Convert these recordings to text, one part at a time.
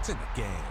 points in the game.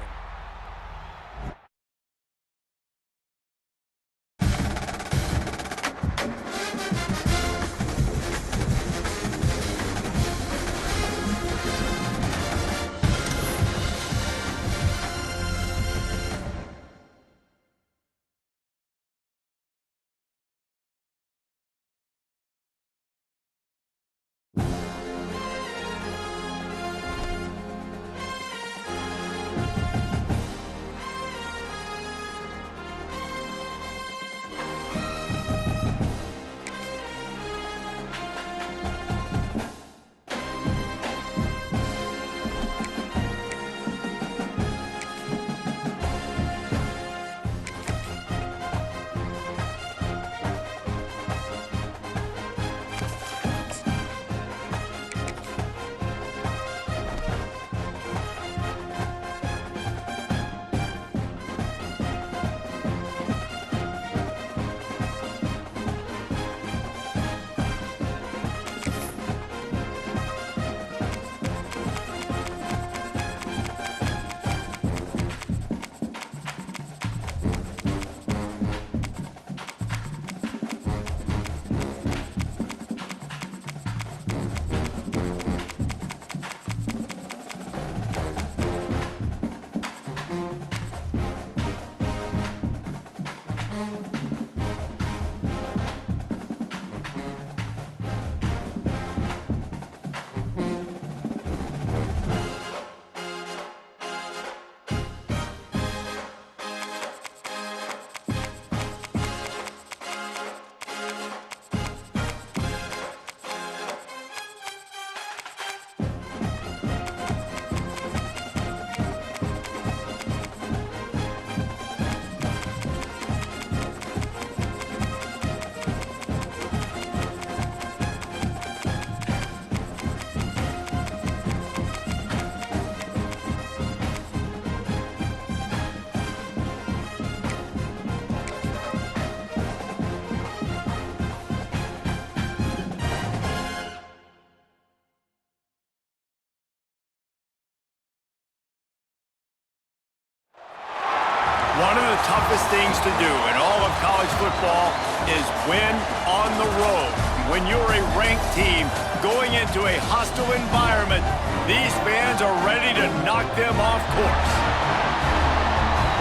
One of the toughest things to do in all of college football is win on the road. When you're a ranked team going into a hostile environment, these fans are ready to knock them off course.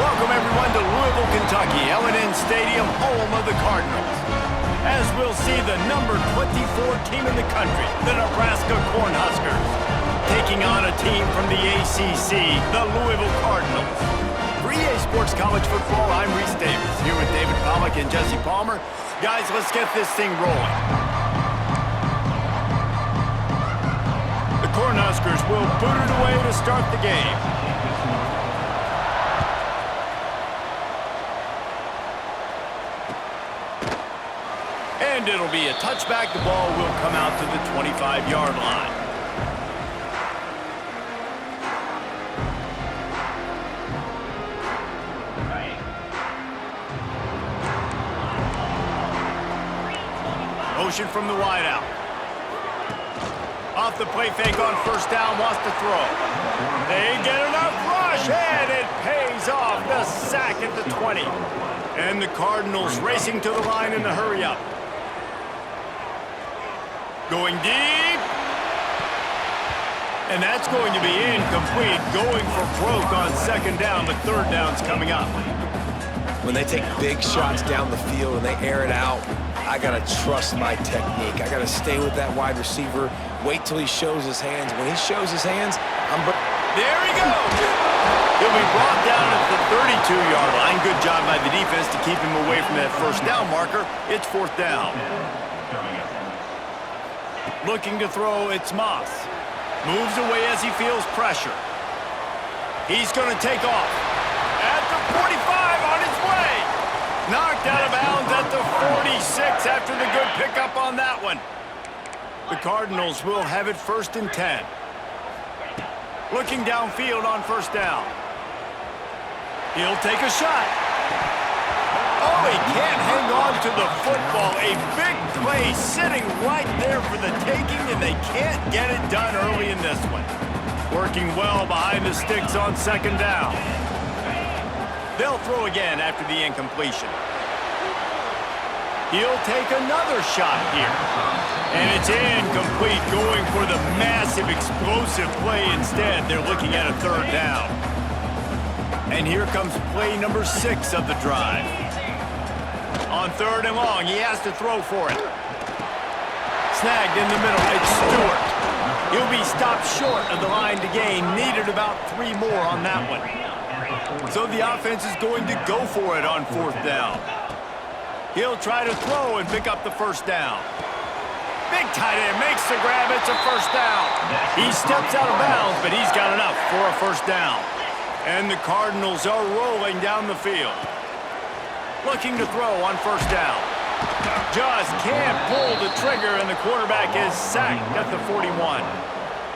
Welcome everyone to Louisville, Kentucky, L&N Stadium, home of the Cardinals. As we'll see the number 24 team in the country, the Nebraska Cornhuskers, taking on a team from the ACC, the Louisville Cardinals. For EA Sports College Football, I'm Reese Davis, here with David Pollack and Jesse Palmer. Guys, let's get this thing rolling. The Cornhuskers will boot it away to start the game. And it'll be a touchback. The ball will come out to the 25-yard line. Motion from the wideout. Off the play fake on first down, wants to throw. They get enough rush, and it pays off. The sack at the 20. And the Cardinals racing to the line in the hurry-up. Going deep. And that's going to be incomplete. Going for broke on second down, but third down's coming up. When they take big shots down the field and they air it out, I got to trust my technique. I got to stay with that wide receiver, wait till he shows his hands. When he shows his hands, there he goes! He'll be brought down at the 32-yard line. Good job by the defense to keep him away from that first down marker. It's fourth down. Looking to throw, it's Moss. Moves away as he feels pressure. He's going to take off. At the 45, on his way. Knocked out of bounds at the 46 after the good pickup on that one. The Cardinals will have it 1st and 10. Looking downfield on first down. He'll take a shot. Oh, he can't hang on to the football. A big play sitting right there for the taking, and they can't get it done early in this one. Working well behind the sticks on second down. They'll throw again after the incompletion. He'll take another shot here. And it's incomplete, going for the massive explosive play instead. They're looking at a third down. And here comes play number 6 of the drive. On third and long, he has to throw for it. Snagged in the middle, it's Stewart. He'll be stopped short of the line to gain. Needed about 3 more on that one. So the offense is going to go for it on fourth down. He'll try to throw and pick up the first down. Big tight end makes the grab. It's a first down. He steps out of bounds, but he's got enough for a first down. And the Cardinals are rolling down the field. Looking to throw on first down. Just can't pull the trigger, and the quarterback is sacked at the 41.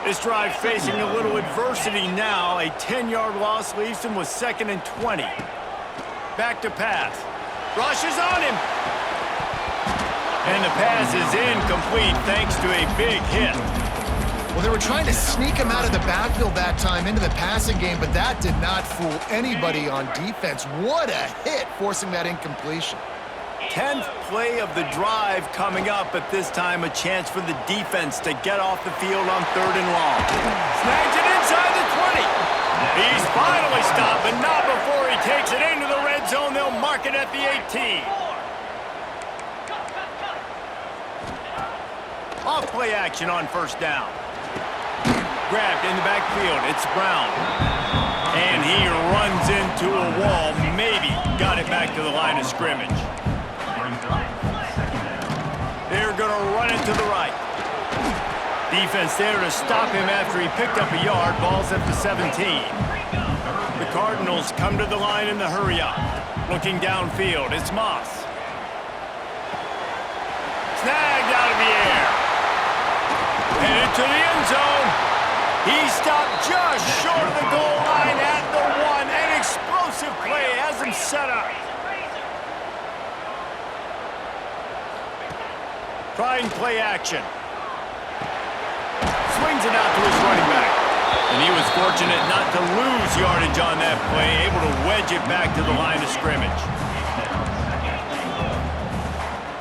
This drive facing a little adversity now. A 10-yard loss leaves him with 2nd and 20. Back to pass. Rushes on him. And the pass is incomplete thanks to a big hit. Well, they were trying to sneak him out of the backfield that time into the passing game, but that did not fool anybody on defense. What a hit, forcing that incompletion. 10th play of the drive coming up, but this time a chance for the defense to get off the field on third and long. Snags it inside the 20. He's finally stopped, but not before he takes it into the red zone. They'll mark it at the 18. Off play action on first down. Grabbed in the backfield. It's Brown. And he runs into a wall. Maybe got it back to the line of scrimmage. They're going to run it to the right. Defense there to stop him after he picked up a yard. Ball's at the 17. The Cardinals come to the line in the hurry-up. Looking downfield, it's Moss. Snagged out of the air. Headed to the end zone. He stopped just short of the goal line at the 1. An explosive play has him set up. Trying play action. Swings it out to his running back. And he was fortunate not to lose yardage on that play, able to wedge it back to the line of scrimmage.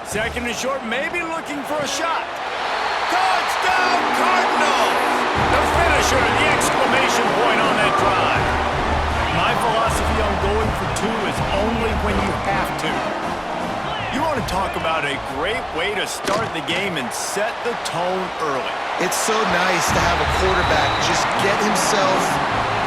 2nd and short, maybe looking for a shot. Touchdown, Cardinals! The finisher, the exclamation point on that drive. My philosophy on going for 2 is only when you have to. You want to talk about a great way to start the game and set the tone early. It's so nice to have a quarterback just get himself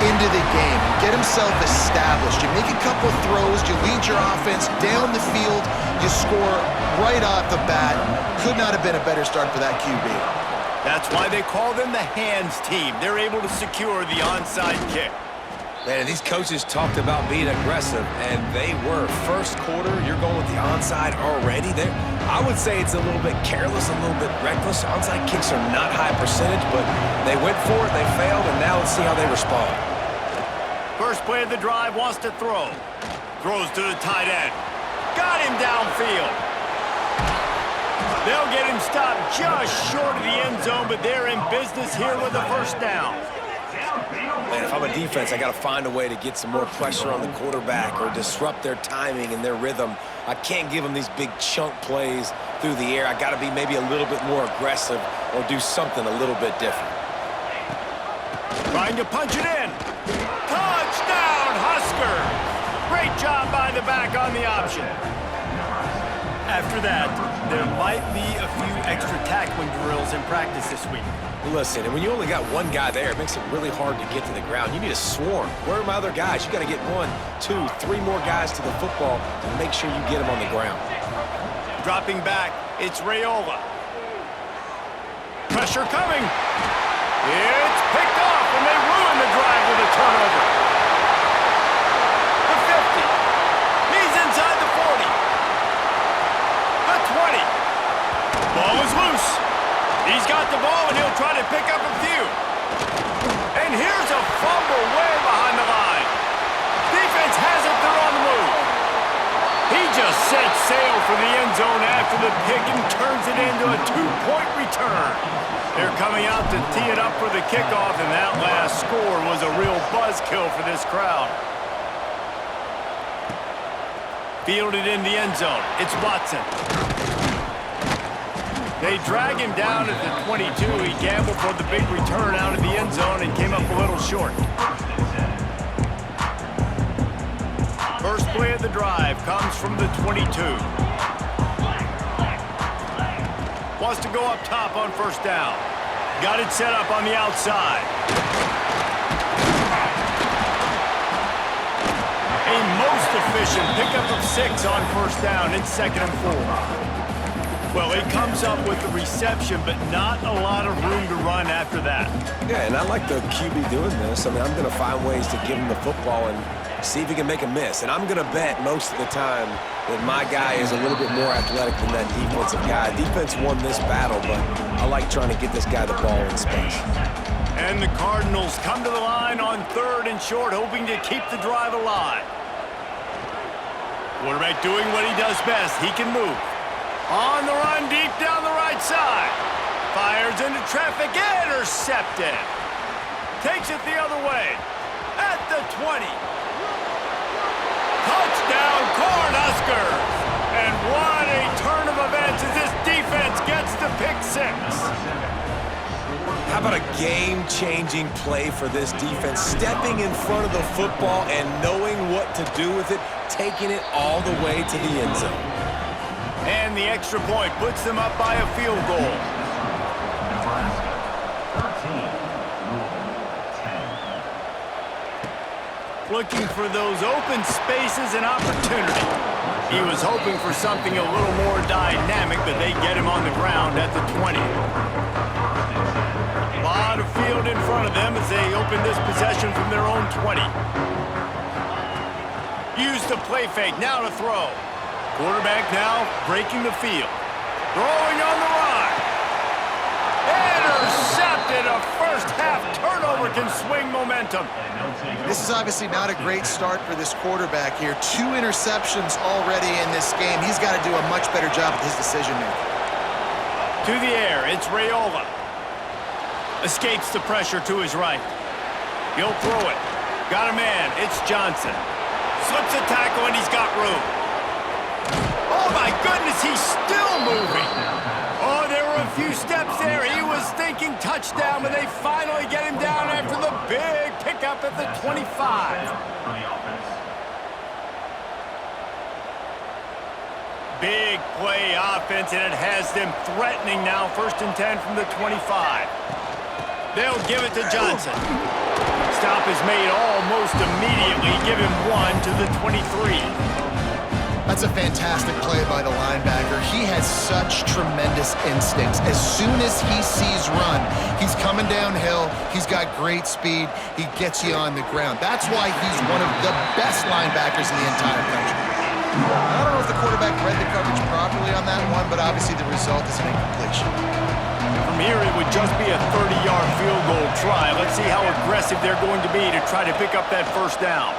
into the game, get himself established. You make a couple throws, you lead your offense down the field, you score right off the bat. Could not have been a better start for that QB. That's why they call them the hands team. They're able to secure the onside kick. Man, these coaches talked about being aggressive, and they were. First quarter, you're going with the onside already. I would say it's a little bit careless, a little bit reckless. Onside kicks are not high percentage, but they went for it, they failed, and now let's see how they respond. First play of the drive, wants to throw. Throws to the tight end. Got him downfield. They'll get him stopped just short of the end zone, but they're in business here with a first down. Man, if I'm a defense, I got to find a way to get some more pressure on the quarterback or disrupt their timing and their rhythm. I can't give them these big chunk plays through the air. I got to be maybe a little bit more aggressive or do something a little bit different. Trying to punch it in. Touchdown, Huskers! Great job by the back on the option. After that, there might be a few extra tackling drills in practice this week. Listen, and when you only got one guy there, it makes it really hard to get to the ground. You need a swarm. Where are my other guys? You got to get 1, 2, 3 more guys to the football to make sure you get them on the ground. Dropping back, it's Raiola. Pressure coming. It's picked off, and they ruin the drive with a turnover. The 50. He's inside the 40. The 20. Ball is loose. He's got the ball, and he'll try to pick up a few. And here's a fumble way behind the line. Defense has it, they're on the move. He just set sail for the end zone after the pick and turns it into a 2-point return. They're coming out to tee it up for the kickoff, and that last score was a real buzzkill for this crowd. Fielded in the end zone. It's Watson. They drag him down at the 22. He gambled for the big return out of the end zone and came up a little short. First play of the drive comes from the 22. Wants to go up top on first down. Got it set up on the outside. A most efficient pickup of 6 on first down. It's 2nd and 4. Well, he comes up with the reception, but not a lot of room to run after that. Yeah, and I like the QB doing this. I mean, I'm going to find ways to give him the football and see if he can make a miss. And I'm going to bet most of the time that my guy is a little bit more athletic than that defensive guy. Defense won this battle, but I like trying to get this guy the ball in space. And the Cardinals come to the line on 3rd and short, hoping to keep the drive alive. Quarterback doing what he does best. He can move. On the run, deep down the right side. Fires into traffic, intercepted. Takes it the other way. At the 20. Touchdown, Cornhuskers! And what a turn of events as this defense gets the pick 6. How about a game-changing play for this defense? Stepping in front of the football and knowing what to do with it, taking it all the way to the end zone. And the extra point puts them up by a field goal. Looking for those open spaces and opportunity. He was hoping for something a little more dynamic, but they get him on the ground at the 20. A lot of field in front of them as they open this possession from their own 20. Use the play fake, now to throw. Quarterback now breaking the field. Throwing on the run. Intercepted. A first-half turnover can swing momentum. This is obviously not a great start for this quarterback here. 2 interceptions already in this game. He's got to do a much better job with his decision-making. To the air, it's Raiola. Escapes the pressure to his right. He'll throw it. Got a man. It's Johnson. Slips a tackle, and he's got room. Oh, my goodness, he's still moving. Oh, there were a few steps there. He was thinking touchdown, but they finally get him down after the big pickup at the 25. Big play offense, and it has them threatening now. 1st and 10 from the 25. They'll give it to Johnson. Stop is made almost immediately. Give him 1 to the 23. That's a fantastic play by the linebacker. He has such tremendous instincts. As soon as he sees run, he's coming downhill. He's got great speed. He gets you on the ground. That's why he's one of the best linebackers in the entire country. I don't know if the quarterback read the coverage properly on that one, but obviously the result is an incompletion. From here, it would just be a 30-yard field goal try. Let's see how aggressive they're going to be to try to pick up that first down.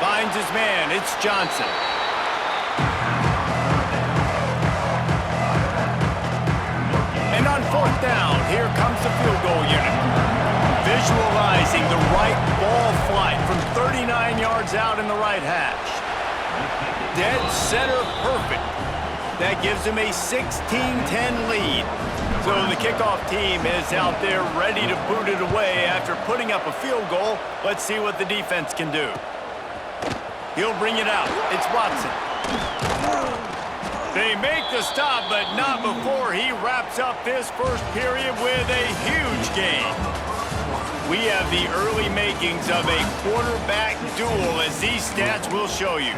Finds his man. It's Johnson. And on 4th down, here comes the field goal unit. Visualizing the right ball flight from 39 yards out in the right hash. Dead center perfect. That gives him a 16-10 lead. So the kickoff team is out there ready to boot it away after putting up a field goal. Let's see what the defense can do. He'll bring it out. It's Watson. They make the stop, but not before he wraps up this first period with a huge gain. We have the early makings of a quarterback duel, as these stats will show you.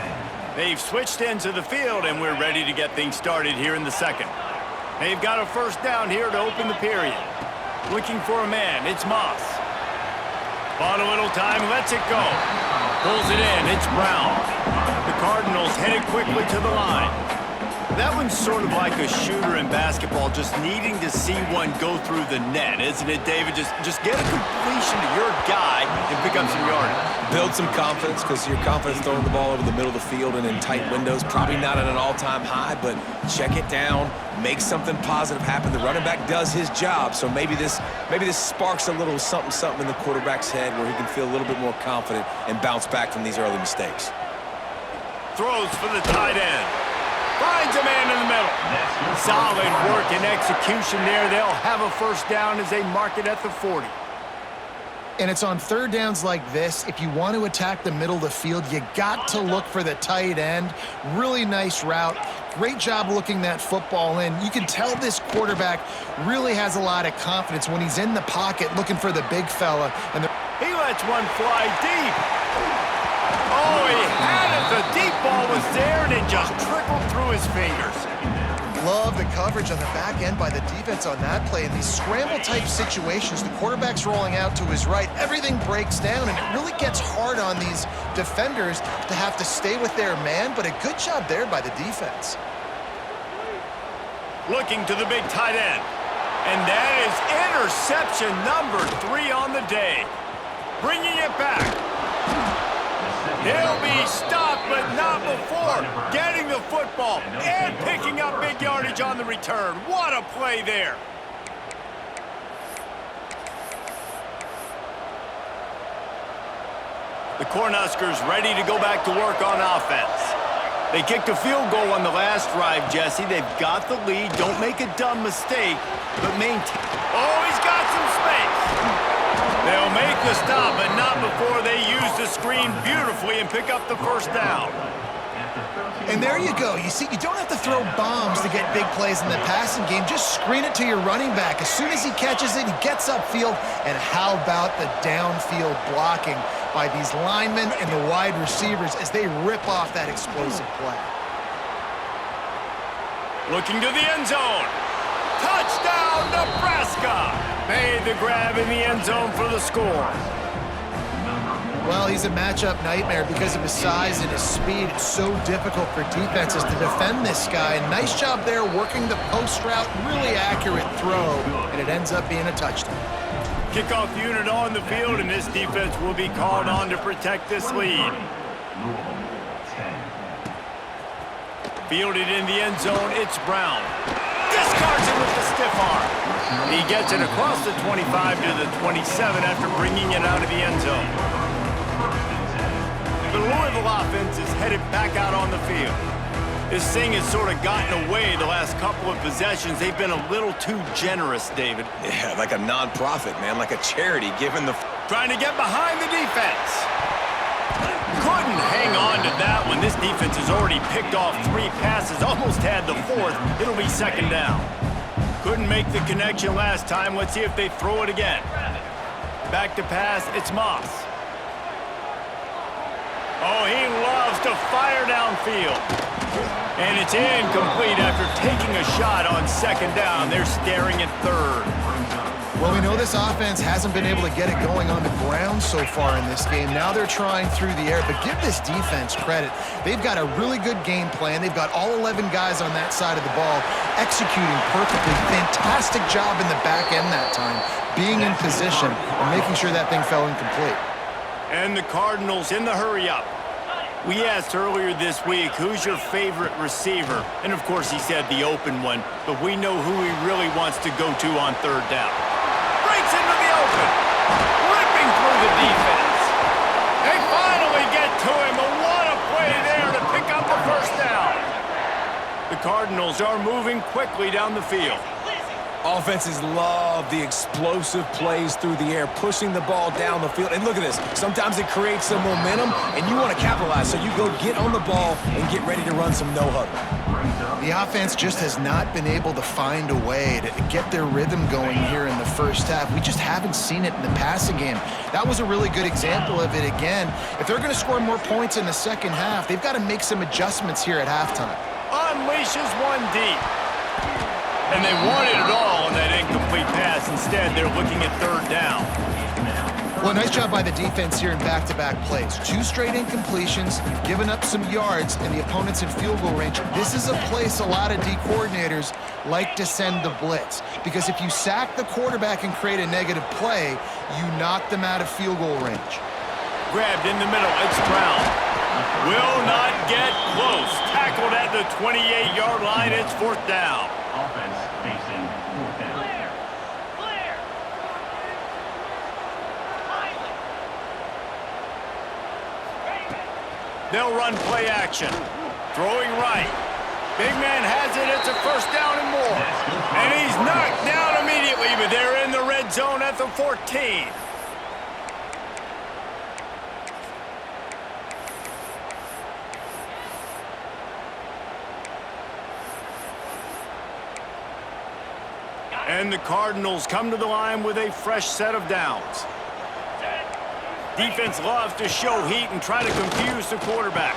They've switched into the field, and we're ready to get things started here in the second. They've got a first down here to open the period. Looking for a man. It's Moss. Bought a little time, lets it go. Pulls it in, it's Brown. The Cardinals headed quickly to the line. That one's sort of like a shooter in basketball, just needing to see one go through the net, isn't it, David? Just get a completion to your guy and pick up some yardage. Build some confidence, because your confidence throwing the ball over the middle of the field and in tight windows, probably not at an all-time high, but check it down, make something positive happen. The running back does his job, so maybe this sparks a little something in the quarterback's head where he can feel a little bit more confident and bounce back from these early mistakes. Throws for the tight end. Finds a man in the middle. Solid work and execution there. They'll have a first down as they mark it at the 40. And it's on third downs like this, if you want to attack the middle of the field, you got to look for the tight end. Really nice route. Great job looking that football in. You can tell this quarterback really has a lot of confidence when he's in the pocket looking for the big fella. And he lets one fly deep. Oh, he had it. The deep ball was there, and it just trickled through his fingers. Love the coverage on the back end by the defense on that play. In these scramble-type situations, the quarterback's rolling out to his right. Everything breaks down, and it really gets hard on these defenders to have to stay with their man, but a good job there by the defense. Looking to the big tight end. And that is interception number 3 on the day. Bringing it back. He'll be stopped, but not before getting the football and picking up big yardage on the return. What a play there. The Cornhuskers ready to go back to work on offense. They kicked a field goal on the last drive, Jesse. They've got the lead. Don't make a dumb mistake, but maintain. Oh, he's got some space. They'll make the stop, but not before they use the screen beautifully and pick up the first down. And there you go. You see, you don't have to throw bombs to get big plays in the passing game. Just screen it to your running back. As soon as he catches it, he gets upfield. And how about the downfield blocking by these linemen and the wide receivers as they rip off that explosive play. Looking to the end zone. Touchdown, Nebraska! Made the grab in the end zone for the score. Well, he's a matchup nightmare because of his size and his speed. It's so difficult for defenses to defend this guy. And nice job there working the post route. Really accurate throw, and it ends up being a touchdown. Kickoff unit on the field, and this defense will be called on to protect this lead. Fielded in the end zone, it's Brown. Discards it with the stiff arm. He gets it across the 25 to the 27 after bringing it out of the end zone. The Louisville offense is headed back out on the field. This thing has sort of gotten away the last couple of possessions. They've been a little too generous, David. Yeah, like a non-profit, man, like a charity, given the... Trying to get behind the defense. Couldn't hang on to that one. This defense has already picked off 3 passes, almost had the 4th. It'll be second down. Couldn't make the connection last time. Let's see if they throw it again. Back to pass, it's Moss. Oh, he loves to fire downfield. And it's incomplete after taking a shot on second down. They're staring at third. Well, we know this offense hasn't been able to get it going on the ground so far in this game. Now they're trying through the air, but give this defense credit. They've got a really good game plan. They've got all 11 guys on that side of the ball executing perfectly. Fantastic job in the back end that time, being in position and making sure that thing fell incomplete. And the Cardinals in the hurry-up. We asked earlier this week, who's your favorite receiver? And, of course, he said the open one, but we know who he really wants to go to on third down. Breaks into the open, ripping through the defense. They finally get to him, but what a play there to pick up the first down. The Cardinals are moving quickly down the field. Offenses love the explosive plays through the air, pushing the ball down the field. And look at this. Sometimes it creates some momentum, and you want to capitalize. So you go get on the ball and get ready to run some no-huddle. The offense just has not been able to find a way to get their rhythm going here in the first half. We just haven't seen it in the passing game. That was a really good example of it again. If they're going to score more points in the second half, they've got to make some adjustments here at halftime. Unleashes one deep. And they wanted it all on that incomplete pass. Instead, they're looking at third down. Well, nice job by the defense here in back-to-back plays. 2 straight incompletions, you've given up some yards, and the opponent's in field goal range. This is a place a lot of D coordinators like to send the blitz, because if you sack the quarterback and create a negative play, you knock them out of field goal range. Grabbed in the middle, it's Brown. Will not get close. Tackled at the 28-yard line, it's 4th down. Offense facing 4th down. They'll run play action. Throwing right. Big man has it. It's a 1st down and more. And he's knocked down immediately, but they're in the red zone at the 14. And the Cardinals come to the line with a fresh set of downs. Defense loves to show heat and try to confuse the quarterback.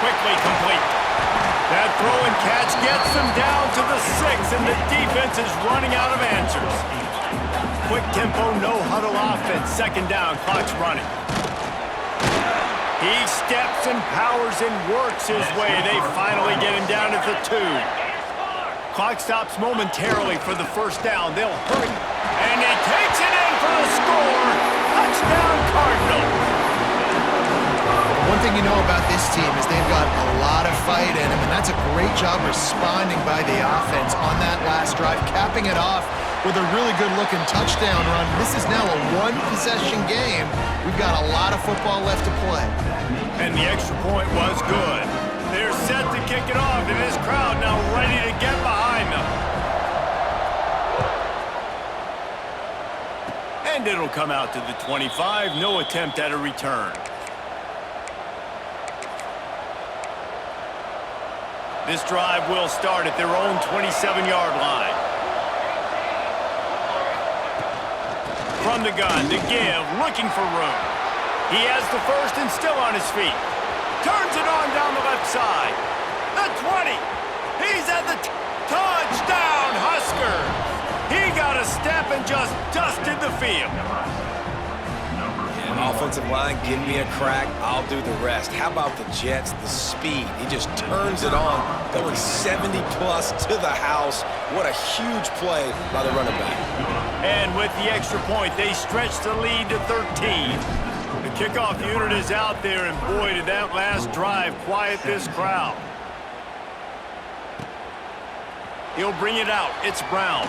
Quickly complete. That throw and catch gets them down to the 6, and the defense is running out of answers. Quick tempo, no huddle offense. 2nd down, clock's running. He steps and powers and works his way. They finally get him down at the 2. Clock stops momentarily for the 1st down. They'll hurry. And he takes it in for the score. Touchdown, Cardinals. One thing you know about this team is they've got a lot of fight in them, and that's a great job responding by the offense on that last drive, capping it off with a really good-looking touchdown run. This is now a 1-possession game. We've got a lot of football left to play. And the extra point was good. They're set to kick it off, and this crowd now ready to get behind them. And it'll come out to the 25. No attempt at a return. This drive will start at their own 27-yard line. From the gun, to give, looking for room. He has the 1st and still on his feet. Turns it on down the left side. The 20. He's at the touchdown, Huskers. He got a step and just dusted the field. Yeah, offensive line, give me a crack, I'll do the rest. How about the Jets, the speed? He just turns it on, going 70-plus to the house. What a huge play by the running back. And with the extra point, they stretch the lead to 13. The kickoff unit is out there, and boy, did that last drive quiet this crowd. He'll bring it out. It's Brown.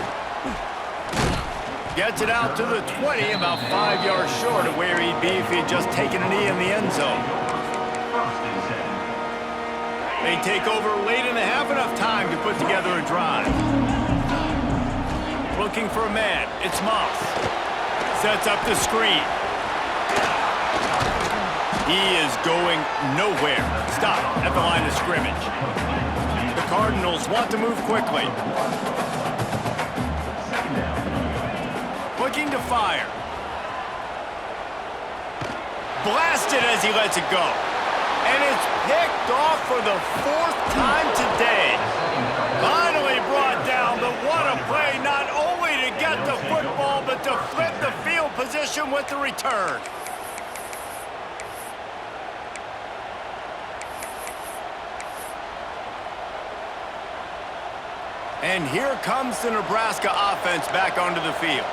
Gets it out to the 20, about 5 yards short of where he'd be if he had just taken a knee in the end zone. They take over late in the half, enough time to put together a drive. Looking for a man. It's Moss. Sets up the screen. He is going nowhere. Stop at the line of scrimmage. The Cardinals want to move quickly. Looking to fire. Blasted as he lets it go. And it's picked off for the 4th time today. Finally brought down, but what a play, not only to get the football, but to flip the field position with the return. And here comes the Nebraska offense back onto the field.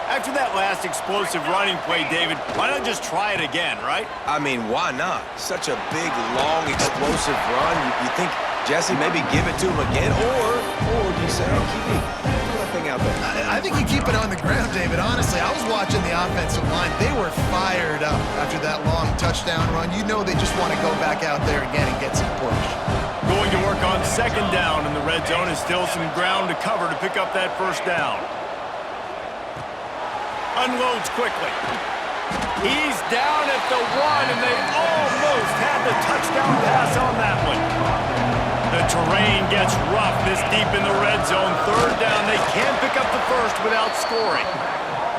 After that last explosive running play, David, why not just try it again, right? I mean, why not? Such a big, long, explosive run. You think Jesse maybe give it to him again, or do you say, oh, keep that thing out there? I think you keep it on the ground, David. Honestly, I was watching the offensive line. They were fired up after that long touchdown run. You know they just want to go back out there again and get some push. Going to work on 2nd down in the red zone, and still some ground to cover to pick up that 1st down. Unloads quickly. He's down at the 1, and they almost had the touchdown pass on that one. The terrain gets rough this deep in the red zone. 3rd down, they can't pick up the 1st without scoring.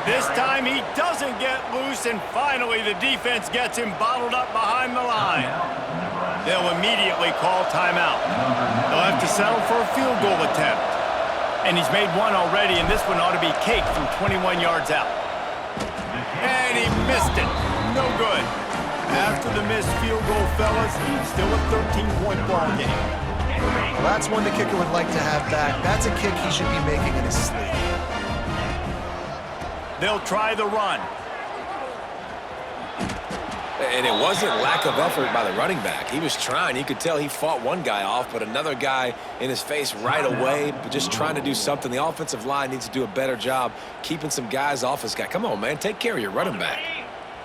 This time he doesn't get loose, and finally the defense gets him bottled up behind the line. They'll immediately call timeout. They'll have to settle for a field goal attempt. And he's made one already, and this one ought to be cake from 21 yards out. And he missed it. No good. After the missed field goal, fellas, still a 13-point ball game. Well, that's one the kicker would like to have back. That's a kick he should be making in his sleep. They'll try the run. And it wasn't lack of effort by the running back. He was trying. You could tell he fought one guy off, but another guy in his face right away, but just trying to do something. The offensive line needs to do a better job keeping some guys off his guy. Come on, man. Take care of your running back.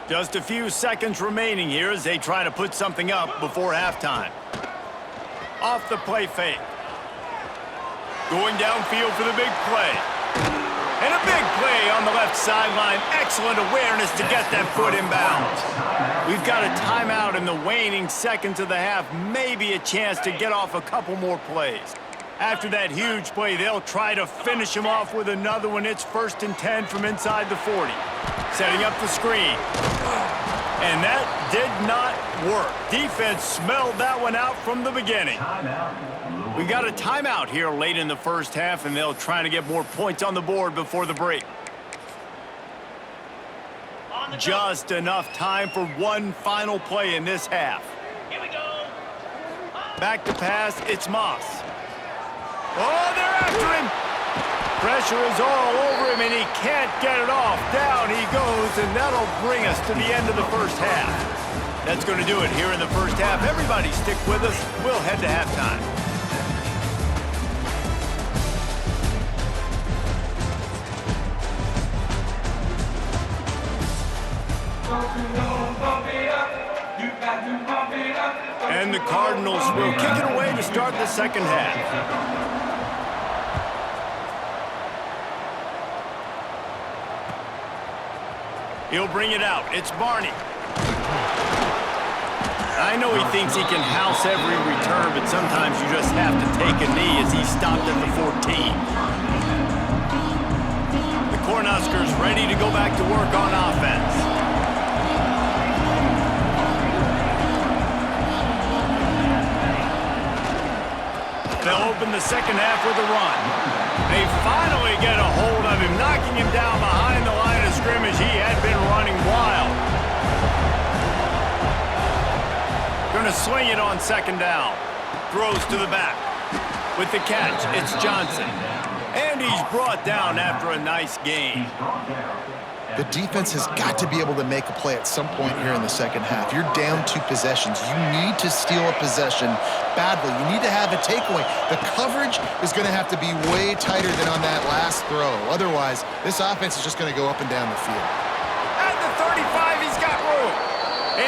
Just a few seconds remaining here as they try to put something up before halftime. Off the play fake. Going downfield for the big play. And a big play on the left sideline. Excellent awareness to get that foot in bounds. We've got a timeout in the waning seconds of the half. Maybe a chance to get off a couple more plays. After that huge play, they'll try to finish him off with another one. It's 1st and 10 from inside the 40. Setting up the screen. And that did not work. Defense smelled that one out from the beginning. We got a timeout here late in the first half, and they'll try to get more points on the board before the break. Just enough time for one final play in this half. Here we go. Back to pass, it's Moss. Oh, they're after him. Pressure is all over him, and he can't get it off. Down he goes, and that'll bring us to the end of the first half. That's going to do it here in the first half. Everybody stick with us. We'll head to halftime. And the Cardinals will kick it away to start the second half. He'll bring it out. It's Barney. I know he thinks he can house every return, but sometimes you just have to take a knee as he stopped at the 14. The Cornhuskers ready to go back to work on offense. They'll open the second half with a run. They finally get a hold of him, knocking him down behind the line of scrimmage. He had been running wild. Going to swing it on second down. Throws to the back. With the catch, it's Johnson. And he's brought down after a nice gain. The defense has got to be able to make a play at some point here in the second half. You're down 2 possessions. You need to steal a possession badly. You need to have a takeaway. The coverage is going to have to be way tighter than on that last throw. Otherwise, this offense is just going to go up and down the field. At the 35, he's got room.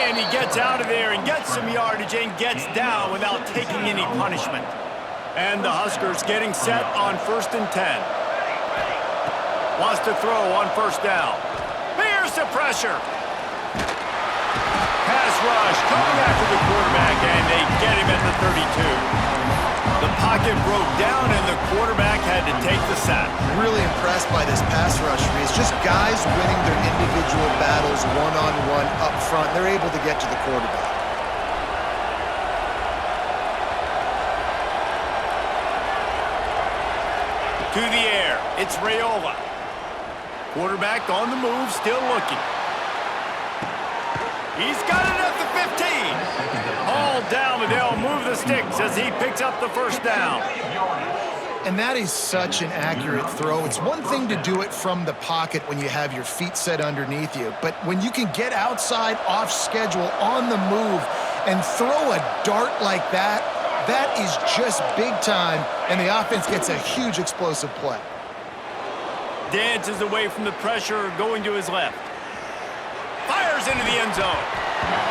And he gets out of there and gets some yardage and gets down without taking any punishment. And the Huskers getting set on 1st and 10. Wants to throw on first down. Here's the pressure. Pass rush coming after the quarterback, and they get him at the 32. The pocket broke down, and the quarterback had to take the sack. Really impressed by this pass rush. It's just guys winning their individual battles one-on-one up front. They're able to get to the quarterback. To the air, it's Raiola. Quarterback on the move, still looking. He's got it at the 15. All down, but they'll move the sticks as he picks up the first down. And that is such an accurate throw. It's one thing to do it from the pocket when you have your feet set underneath you, but when you can get outside, off schedule, on the move, and throw a dart like that, that is just big time, and the offense gets a huge explosive play. Dances away from the pressure, going to his left. Fires into the end zone.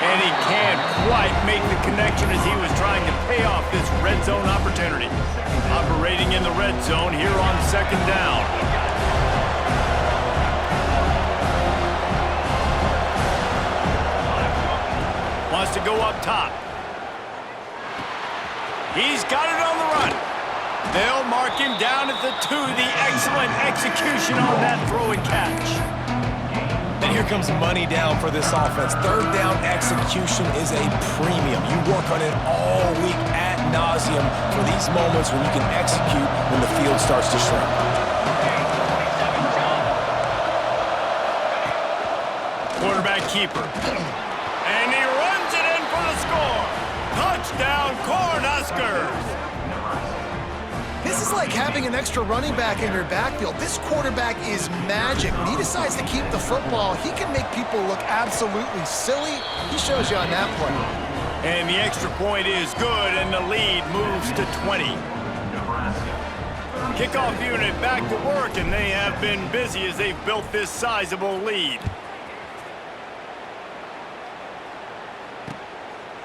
And he can't quite make the connection as he was trying to pay off this red zone opportunity. Operating in the red zone here on second down. Wants to go up top. He's got it on the run. They'll mark him down at the 2. The excellent execution on that throw and catch. And here comes money down for this offense. Third down execution is a premium. You work on it all week ad nauseum for these moments when you can execute when the field starts to shrink. keeper. And he runs it in for the score. Touchdown, Cornhuskers! This is like having an extra running back in your backfield. This quarterback is magic. When he decides to keep the football, he can make people look absolutely silly. He shows you on that play. And the extra point is good, and the lead moves to 20. Kickoff unit back to work, and they have been busy as they've built this sizable lead.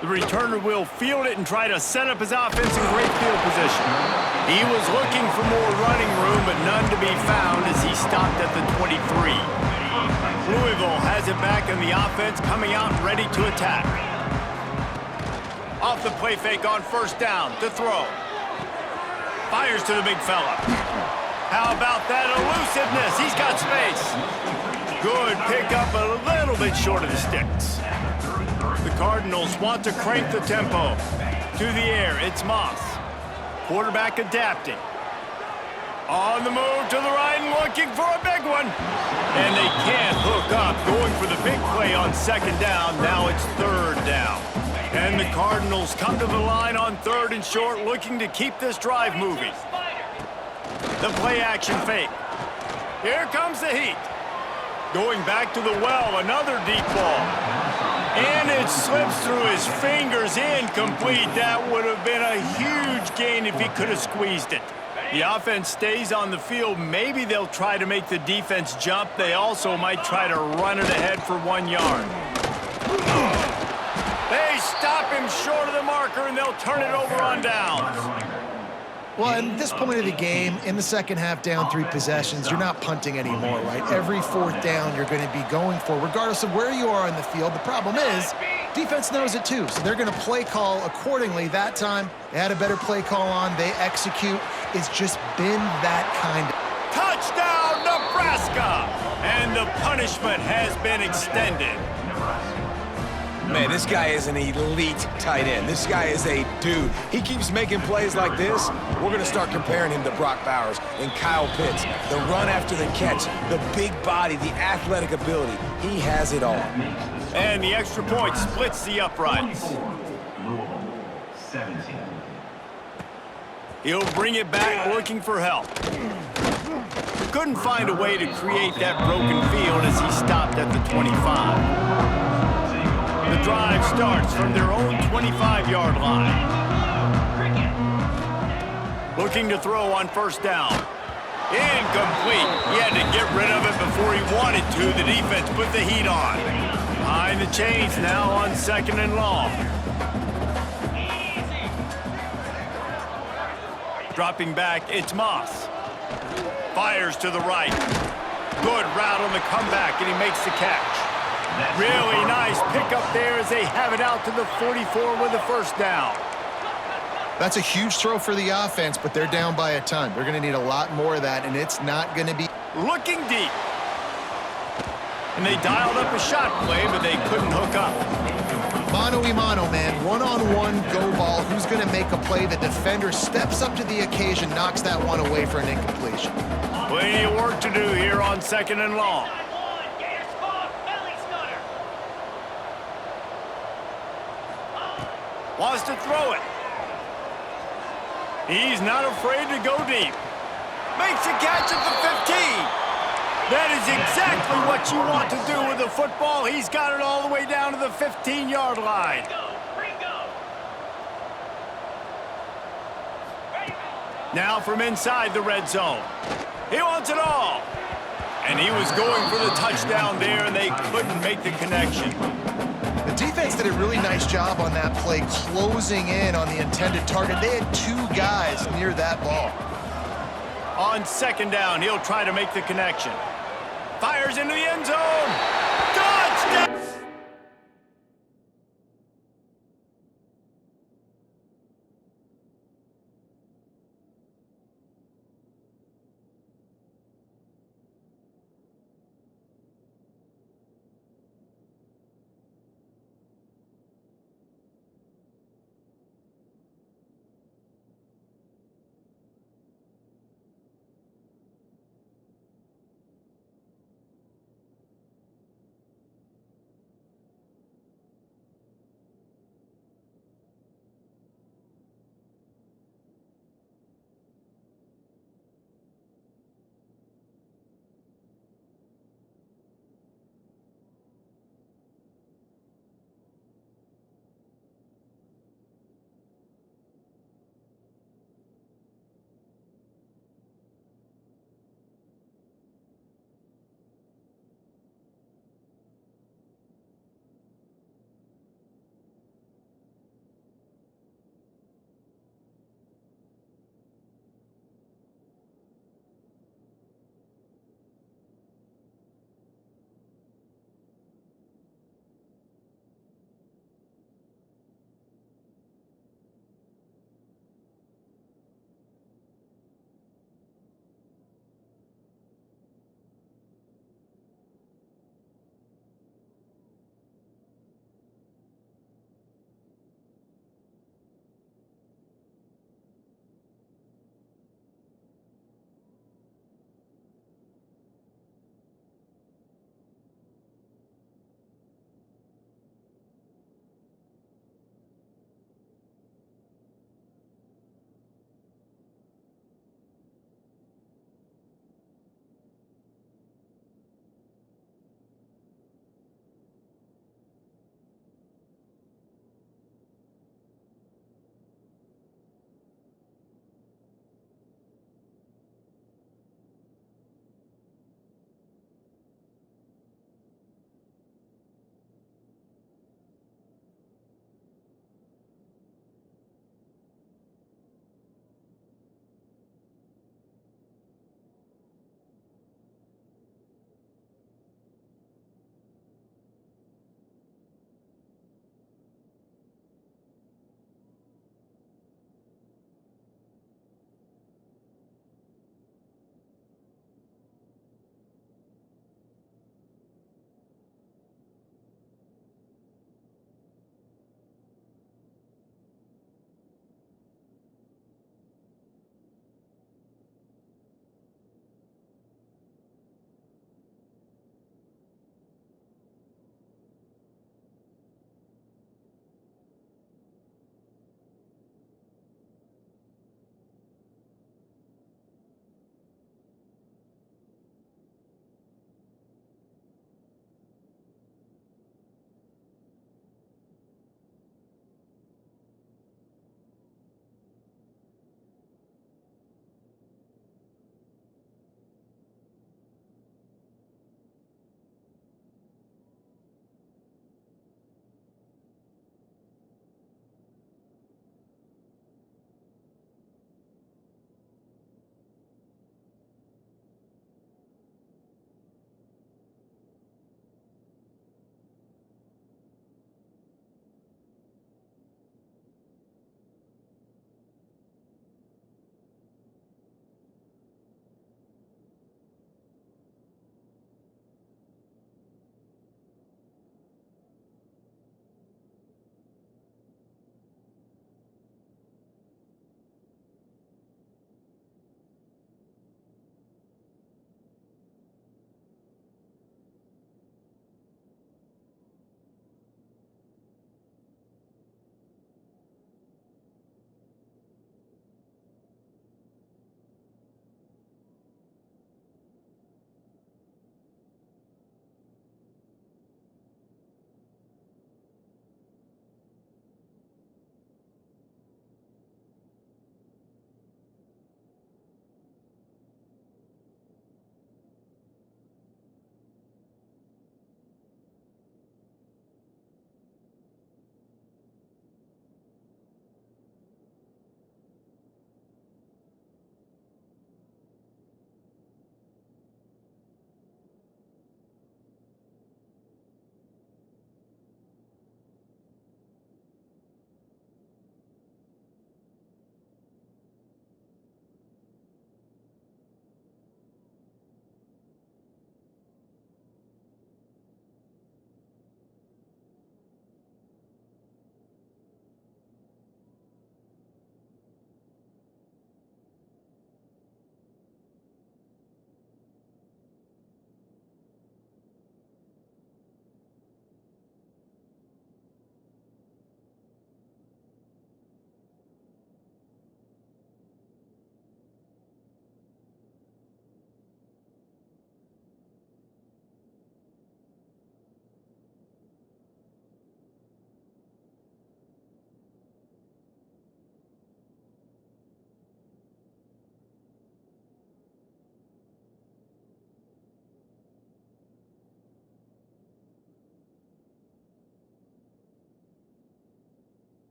The returner will field it and try to set up his offense in great field position. He was looking for more running room, but none to be found as he stopped at the 23. Louisville has it back in the offense, coming out ready to attack. Off the play fake on first down to throw. Fires to the big fella. How about that elusiveness? He's got space. Good pickup, a little bit short of the sticks. The Cardinals want to crank the tempo. To the air, it's Moss. Quarterback adapting. On the move to the right and looking for a big one. And they can't hook up. Going for the big play on second down. Now it's third down. And the Cardinals come to the line on third and short, looking to keep this drive moving. The play action fake. Here comes the heat. Going back to the well, another deep ball. And it slips through his fingers, incomplete. That would have been a huge gain if he could have squeezed it. The offense stays on the field. Maybe they'll try to make the defense jump. They also might try to run it ahead for 1 yard. They stop him short of the marker, and they'll turn it over on downs. Well, at this point of the game, in the second half, down 3 possessions, you're not punting anymore, right? Every fourth down you're going to be going for, regardless of where you are in the field. The problem is, defense knows it too, so they're going to play call accordingly. That time, they had a better play call on. They execute. It's just been that kind of... Touchdown, Nebraska! And the punishment has been extended. Man, this guy is an elite tight end. This guy is a dude. He keeps making plays like this. We're going to start comparing him to Brock Bowers and Kyle Pitts. The run after the catch, the big body, the athletic ability. He has it all. And the extra point splits the uprights. Louisville, 17. He'll bring it back looking for help. Couldn't find a way to create that broken field as he stopped at the 25. The drive starts from their own 25-yard line. Looking to throw on first down. Incomplete. He had to get rid of it before he wanted to. The defense put the heat on. Behind the chains now on second and long. Dropping back, it's Moss. Fires to the right. Good route on the comeback, and he makes the catch. Really nice pickup there as they have it out to the 44 with the first down. That's a huge throw for the offense, but they're down by a ton. They're going to need a lot more of that, and it's not going to be... Looking deep. And they dialed up a shot play, but they couldn't hook up. Mano-a-mano, man. One-on-one go ball. Who's going to make a play? The defender steps up to the occasion, knocks that one away for an incompletion. Plenty of work to do here on second and long. Wants to throw it. He's not afraid to go deep. Makes a catch at the 15. That is exactly what you want to do with the football. He's got it all the way down to the 15-yard line. Now from inside the red zone. He wants it all. And he was going for the touchdown there, and they couldn't make the connection. The defense did a really nice job on that play, closing in on the intended target. They had 2 guys near that ball. On second down, he'll try to make the connection. Fires into the end zone. Touchdown!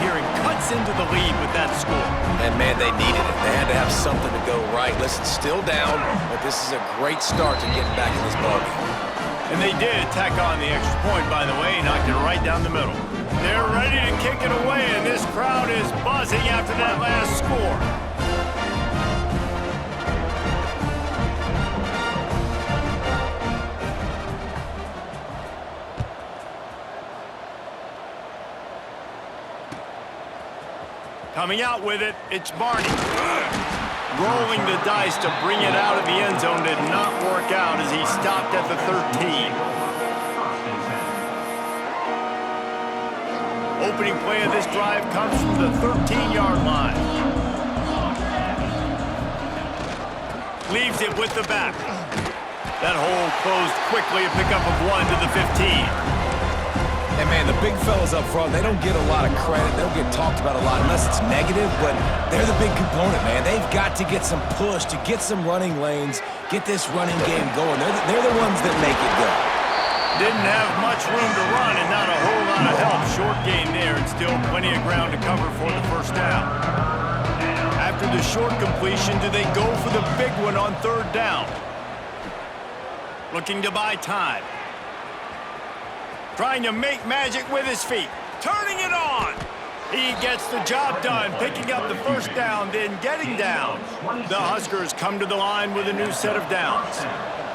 here and cuts into the lead with that score. And, man, they needed it. They had to have something to go right. Listen, still down, but this is a great start to getting back in this ballgame. And they did tack on the extra point, by the way, knocked it right down the middle. They're ready to kick it away, and this crowd is buzzing after that last score. Coming out with it, it's Barney. Rolling the dice to bring it out of the end zone did not work out as he stopped at the 13. Opening play of this drive comes from the 13-yard line. Leaves it with the back. That hole closed quickly, a pickup of 1 to the 15. And, man, the big fellas up front, they don't get a lot of credit. They don't get talked about a lot unless it's negative, but they're the big component, man. They've got to get some push, to get some running lanes, get this running game going. They're the ones that make it go. Didn't have much room to run and not a whole lot of help. Short gain there and still plenty of ground to cover for the first down. After the short completion, do they go for the big one on third down? Looking to buy time. Trying to make magic with his feet. Turning it on. He gets the job done, picking up the first down, then getting down. The Huskers come to the line with a new set of downs.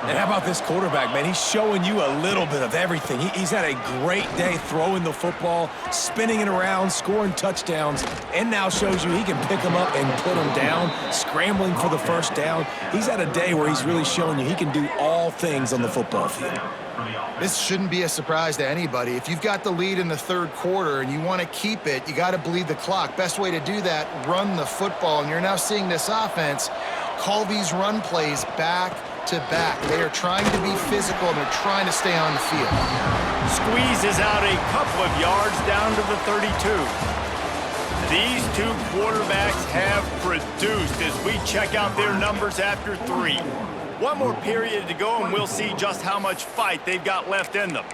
And how about this quarterback, man? He's showing you a little bit of everything. He's had a great day throwing the football, spinning it around, scoring touchdowns, and now shows you he can pick them up and put them down, scrambling for the first down. He's had a day where he's really showing you he can do all things on the football field. This shouldn't be a surprise to anybody. If you've got the lead in the third quarter and you want to keep it, you got to bleed the clock. Best way to do that, run the football. And you're now seeing this offense call these run plays back to back. They are trying to be physical, and they're trying to stay on the field. Squeezes out a couple of yards down to the 32. These two quarterbacks have produced as we check out their numbers after 3. One more period to go, and we'll see just how much fight they've got left in them.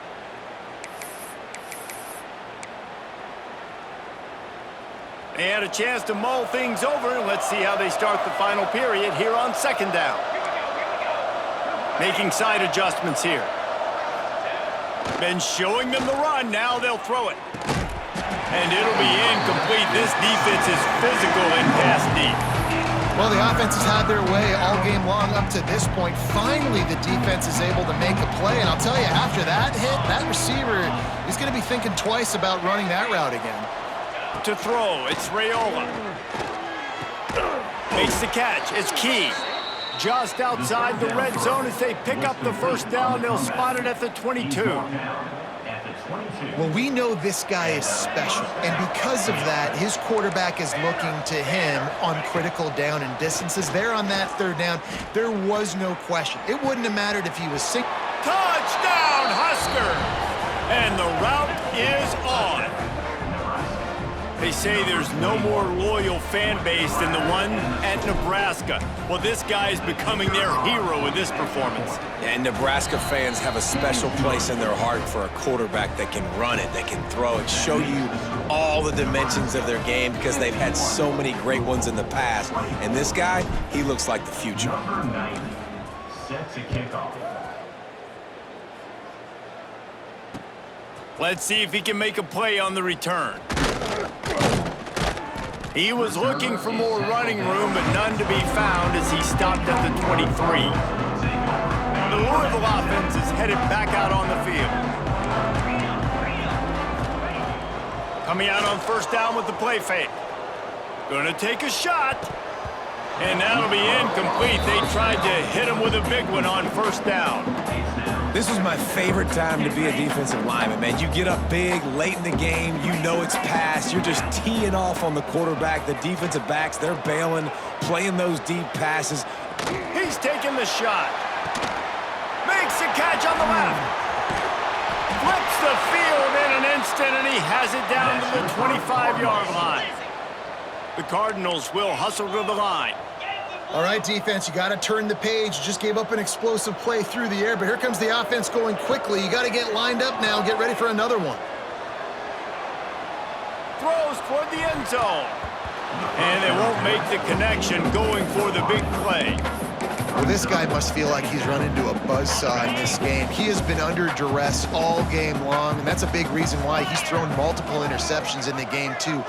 They had a chance to mull things over, and let's see how they start the final period here on second down. Making side adjustments here. Been showing them the run, now they'll throw it. And it'll be incomplete. This defense is physical and pass deep. Well, the offense has had their way all game long up to this point. Finally, the defense is able to make a play. And I'll tell you, after that hit, that receiver is going to be thinking twice about running that route again. To throw, it's Raiola. Makes the catch, it's Key. Just outside the red zone as they pick up the first down. They'll spot it at the 22. Well, we know this guy is special, and because of that, his quarterback is looking to him on critical down and distances. There on that third down, there was no question. It wouldn't have mattered if he was sick. Touchdown, Huskers! And the route is on. They say there's no more loyal fan base than the one at Nebraska. Well, this guy is becoming their hero with this performance. And Nebraska fans have a special place in their heart for a quarterback that can run it, that can throw it, show you all the dimensions of their game because they've had so many great ones in the past. And this guy, he looks like the future. Number 90, set to kick off. Let's see if he can make a play on the return. He was looking for more running room, but none to be found as he stopped at the 23. The Louisville offense is headed back out on the field. Coming out on first down with the play fake. Gonna take a shot. And that'll be incomplete. They tried to hit him with a big one on first down. This was my favorite time to be a defensive lineman, man. You get up big, late in the game, you know it's past. You're just teeing off on the quarterback. The defensive backs, they're bailing, playing those deep passes. He's taking the shot. Makes the catch on the left. Flips the field in an instant, and he has it down to the 25-yard line. The Cardinals will hustle to the line. All right, defense, you got to turn the page. You just gave up an explosive play through the air, but here comes the offense going quickly. You got to get lined up now, get ready for another one. throws toward the end zone. And they won't make the connection going for the big play. Well, this guy must feel like he's run into a buzzsaw in this game. He has been under duress all game long, and that's a big reason why he's thrown multiple interceptions in the game, too.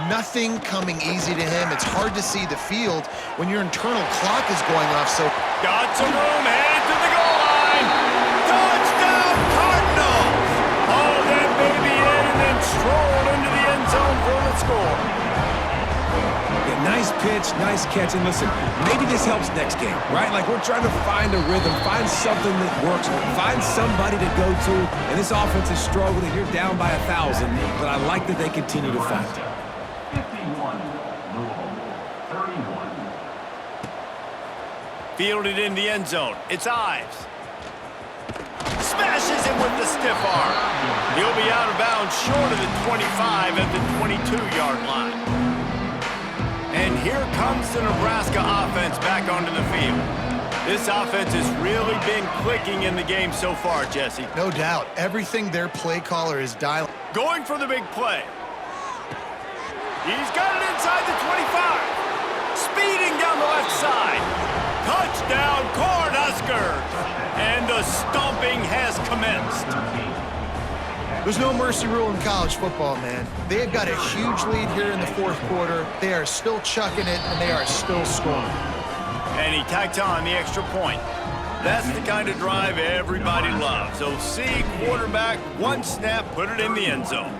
Nothing coming easy to him. It's hard to see the field when your internal clock is going off. So Got some room, headed to the goal line. Touchdown, Cardinals! Hauled that baby in and then strolled into the end zone for the score. Nice pitch, nice catch, and listen, maybe this helps next game, right? Like, we're trying to find a rhythm, find something that works, find somebody to go to, and this offense is struggling. You're down by 1,000, but I like that they continue to fight. 51, Louisville, 31. Fielded in the end zone. It's Ives. Smashes him with the stiff arm. He'll be out of bounds short of the 25 at the 22-yard line. And here comes the Nebraska offense back onto the field. This offense has really been clicking in the game so far, Jesse. no doubt, everything their play caller is dialing. Going for the big play. He's got it inside the 25. Speeding down the left side. Touchdown, Cornhuskers. And the stomping has commenced. There's no mercy rule in college football, man. They have got a huge lead here in the fourth quarter. They are still chucking it, and they are still scoring. And he tacked on the extra point. That's the kind of drive everybody loves. OC, quarterback, one snap, put it in the end zone.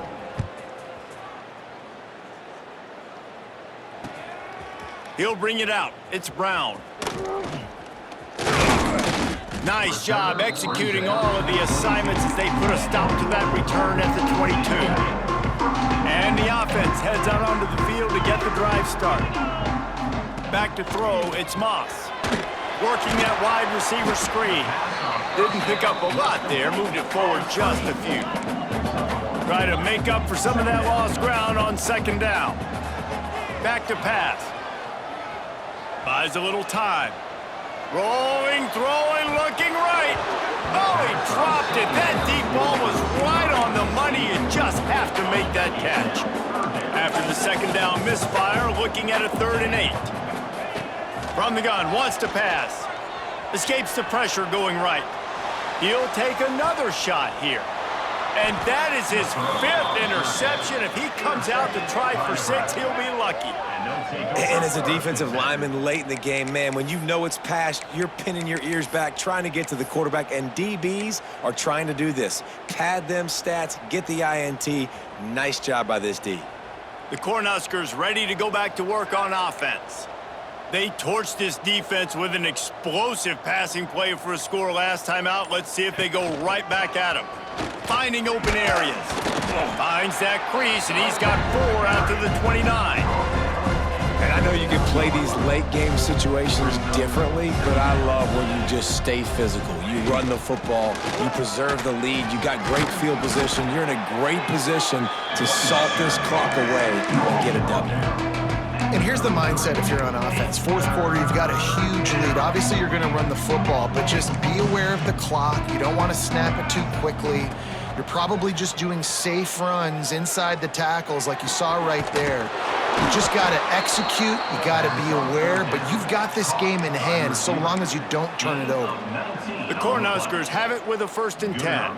He'll bring it out. It's Brown. Nice job executing all of the assignments as they put a stop to that return at the 22. And the offense heads out onto the field to get the drive started. Back to throw, it's Moss. Working that wide receiver screen. Didn't pick up a lot there, moved it forward just a few. Try to make up for some of that lost ground on second down. Back to pass. Buys a little time. Rolling, throwing, looking right. Oh, he dropped it. That deep ball was right on the money. You just have to make that catch. After the second down misfire, looking at a 3rd and 8. From the gun, wants to pass. Escapes the pressure going right. He'll take another shot here. And that is his 5th interception. If he comes out to try for 6, he'll be lucky. And as a defensive lineman late in the game, man, when you know it's past, you're pinning your ears back, trying to get to the quarterback, and DBs are trying to do this. Pad them stats, get the INT. Nice job by this D. The Cornhuskers ready to go back to work on offense. They torched this defense with an explosive passing play for a score last time out. Let's see if they go right back at him. Finding open areas. Finds that crease, and he's got 4 out to the 29. And I know you can play these late game situations differently, but I love when you just stay physical. You run the football, you preserve the lead, you got great field position, you're in a great position to salt this clock away and get a W. And here's the mindset if you're on offense. Fourth quarter, you've got a huge lead. Obviously, you're going to run the football, but just be aware of the clock. You don't want to snap it too quickly. You're probably just doing safe runs inside the tackles like you saw right there. You just got to execute. You got to be aware, but you've got this game in hand so long as you don't turn it over. The Cornhuskers have it with a 1st and 10.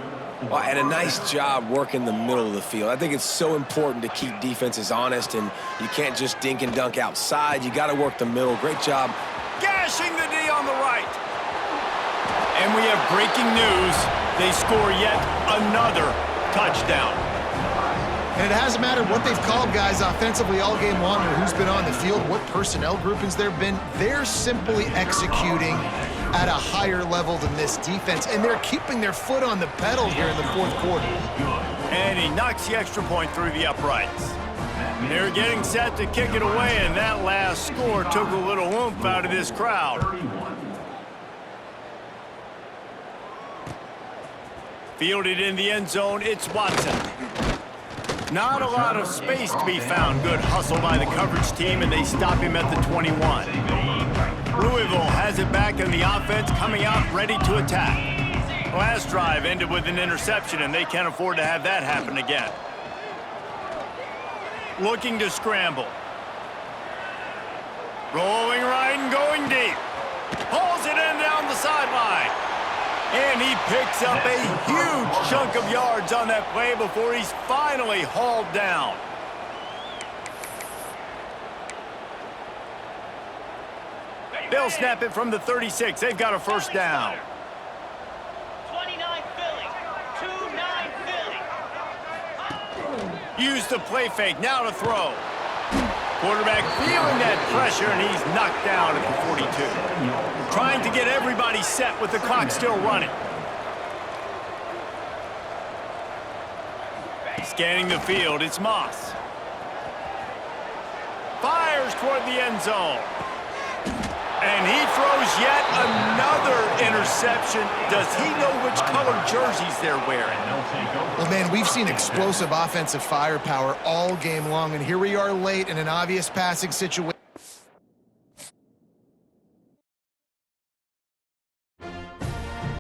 Well, and a nice job working the middle of the field. I think it's so important to keep defenses honest, and you can't just dink and dunk outside. You got to work the middle. Great job. Gashing the D on the right. And we have breaking news. They score yet another touchdown. And it hasn't mattered what they've called guys offensively all game long or who's been on the field, what personnel groupings there have been. They're simply executing at a higher level than this defense, and they're keeping their foot on the pedal here in the fourth quarter. And he knocks the extra point through the uprights. They're getting set to kick it away, and that last score took a little oomph out of this crowd. Fielded in the end zone, it's Watson. Not a lot of space to be found. Good hustle by the coverage team, and they stop him at the 21. Louisville has it back in the offense, coming out ready to attack. Last drive ended with an interception, and they can't afford to have that happen again. looking to scramble. Rolling right and going deep. Pulls it in down the sideline. And he picks up a huge chunk of yards on that play before he's finally hauled down. They'll snap it from the 36. They've got a first down. 29 Philly. 2-9 Philly. Use the play fake. Now to throw. Quarterback feeling that pressure, and he's knocked down at the 42. Trying to get everybody set with the clock still running. Scanning the field, it's Moss. Fires toward the end zone. And he throws yet another interception. Does he know which color jerseys they're wearing? Well, man, we've seen explosive offensive firepower all game long, and here we are late in an obvious passing situation.